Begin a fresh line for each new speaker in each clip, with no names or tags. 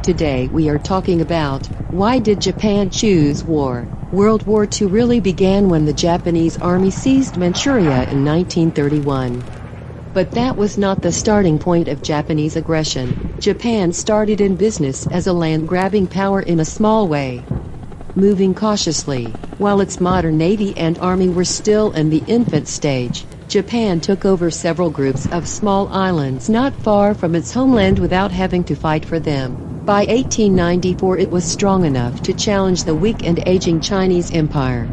Today we are talking about, why did Japan choose war? World War II really began when the Japanese army seized Manchuria in 1931. But that was not the starting point of Japanese aggression. Japan started in business as a land-grabbing power in a small way, moving cautiously. While its modern navy and army were still in the infant stage, Japan took over several groups of small islands not far from its homeland without having to fight for them. By 1894 it was strong enough to challenge the weak and aging Chinese Empire.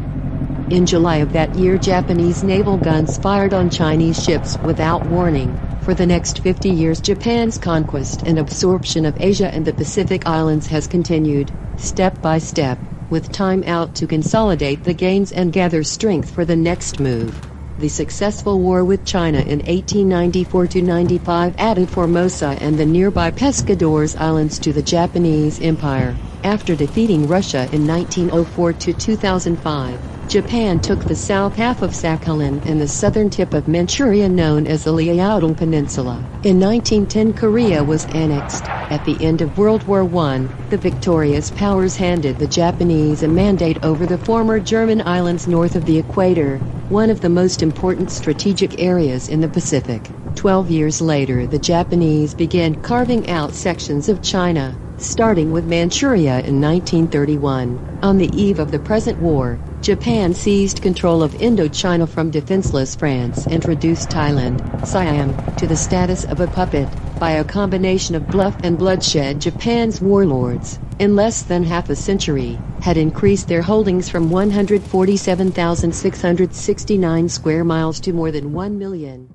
In July of that year, Japanese naval guns fired on Chinese ships without warning. For the next 50 years, Japan's conquest and absorption of Asia and the Pacific Islands has continued, step by step, with time out to consolidate the gains and gather strength for the next move. The successful war with China in 1894–95 added Formosa and the nearby Pescadores Islands to the Japanese Empire. After defeating Russia in 1904–2005, Japan took the south half of Sakhalin and the southern tip of Manchuria known as the Liaodong Peninsula. In 1910 Korea was annexed. At the end of World War I, the victorious powers handed the Japanese a mandate over the former German islands north of the equator, one of the most important strategic areas in the Pacific. 12 years later, the Japanese began carving out sections of China, starting with Manchuria in 1931. On the eve of the present war, Japan seized control of Indochina from defenseless France and reduced Thailand, Siam, to the status of a puppet. By a combination of bluff and bloodshed, Japan's warlords, in less than half a century, had increased their holdings from 147,669 square miles to more than 1 million.